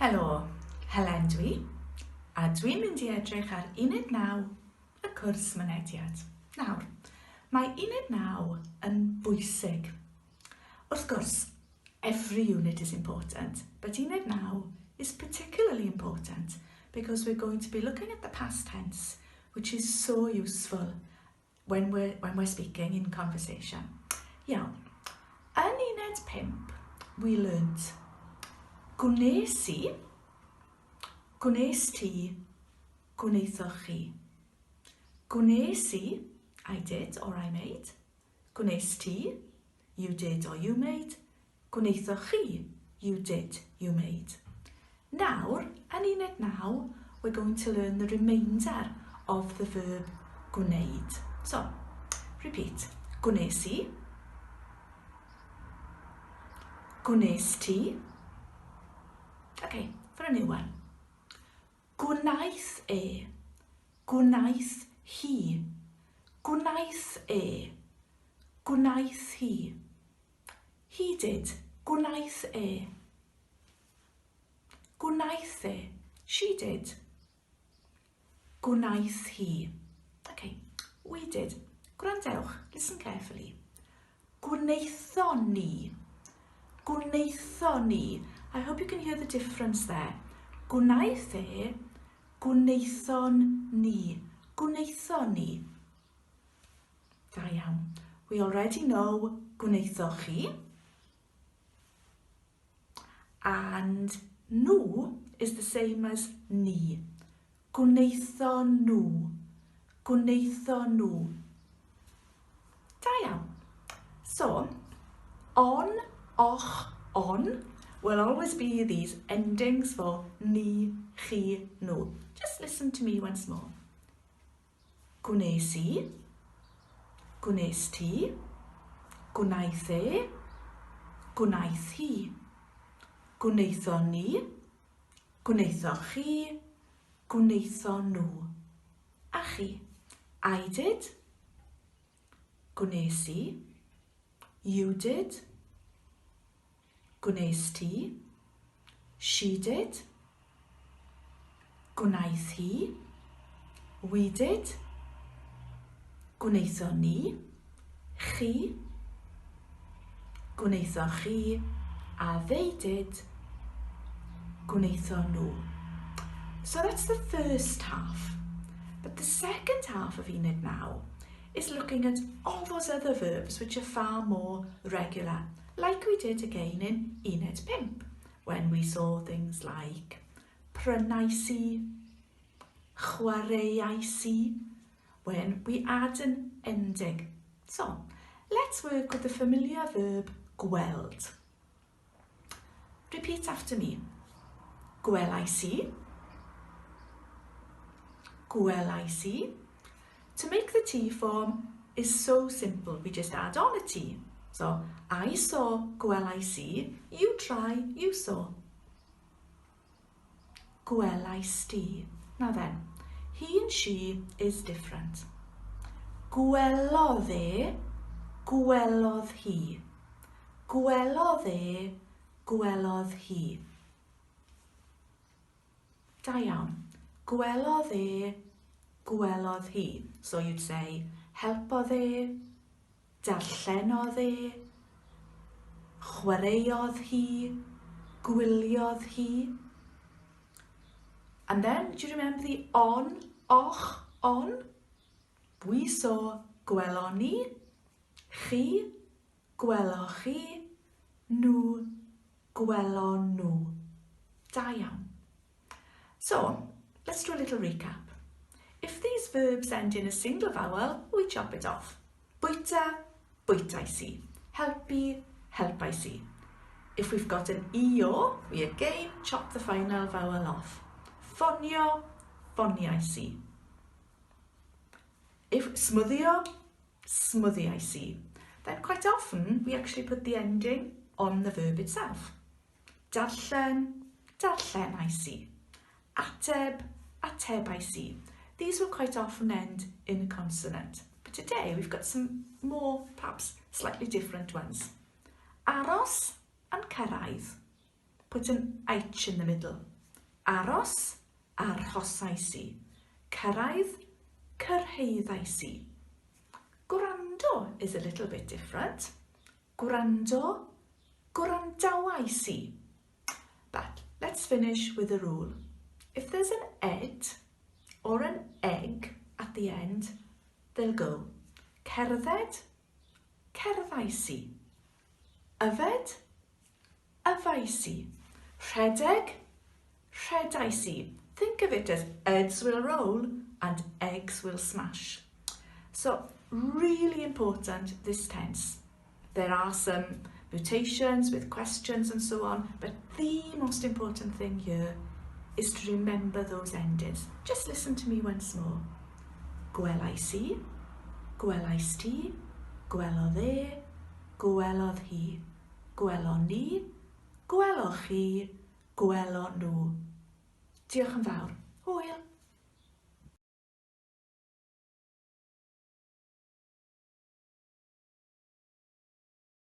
Helo, Helen dwi, a dwi'n mynd i edrych ar uned 9 y cwrs mynediad. Nawr, mae uned 9 yn bwysig. Wrth gwrs, every unit is important, but uned 9 is particularly important because we're going to be looking at the past tense, which is so useful when we're speaking in conversation. Iawn, yn uned 5, we learnt gwnes i, gwnes ti, gwneithoch chi. Gwnes i, I did or I made. Gwnes ti, you did or you made. Gwneithoch chi, you did, you made. Nawr, yn uned 9, we're going to learn the remainder of the verb gwneud. So, repeat. Gwnes i, gwnes ti. Okay, for a new one. Gwnaeth e, gwnaeth hi. Gwnaeth e, gwnaeth hi. He did, gwnaeth e. Gwnaeth e, she did. Gwnaeth hi. Okay, we did. Gwrandewch, listen carefully. Gwneithon ni. Gwneithon ni. I hope you can hear the difference there. Gwnaeth e, gwneithon ni. Gwneithon ni. Da iawn. We already know gwneithoch chi. And nhw is the same as ni. Gwneithon nhw. Gwneithon nhw. Da iawn. So, on, och, on will always be these endings for ni, chi, nhw. Just listen to me once more. Gwnes i, gwnes ti, gwnaeth e, gwnaeth hi. Gwneithon ni, gwneithoch chi, gwneithon nhw. A chi. I did, gwnes i, you did, gwnes ti, she did, gwnaeth hi, we did, gwneithon ni, chi, gwneithoch chi, a they did, gwneithon nhw. So that's the first half. But the second half of unit 9 is looking at all those other verbs which are far more regular, like we did again in unit 5, when we saw things like prynais i, chwaraeais i, when we add an ending. So, let's work with the familiar verb gweld. Repeat after me. Gwelais i, gwelais i. To make the T form is so simple. We just add on a T. So, I saw, gwelais i. You try, you saw. Gwelais ti. Now then, he and she is different. Gwelodd e, gwelodd hi. Gwelodd e, gwelodd hi. Da iawn. Gwelodd e, gwelodd hi. So you'd say, helpodd e, darllenodd e, chwaraeodd hi, gwyliodd hi. And then, do you remember the on, och, on? We saw gwelon ni, chi, gweloch chi, nhw, gwelon nhw. Da iawn. So, let's do a little recap. If these verbs end in a single vowel, we chop it off. Bwyta, bwytais i. Helpu, helpais i. If we've got an eo, we again chop the final vowel off. Ffonio, ffoniais i. If smwddio, smwddiais i. Then quite often we actually put the ending on the verb itself. Darllen, darllenais i. Ateb, atebais i. These will quite often end in a consonant. But today we've got some more, perhaps slightly different ones. Aros and cyrraedd. Put an H in the middle. Aros, arhosais i. Cyrraedd, cyrhaeddais i. Gwrando is a little bit different. Gwrando, gwrandawais i. But let's finish with a rule. If there's an ed or an egg at the end, they'll go cerdded, cerddais i. Yfed, yfais i. Rhedeg, rhedais i. Think of it as eds will roll and eggs will smash. So really important, this tense. There are some mutations with questions and so on, but the most important thing here is to remember those endings. Just listen to me once more. Gwelais i, gwelais ti, gwelodd e, gwelodd hi, gwelon ni, gweloch chi, gwelon nhw. Diolch yn fawr. Hwyl.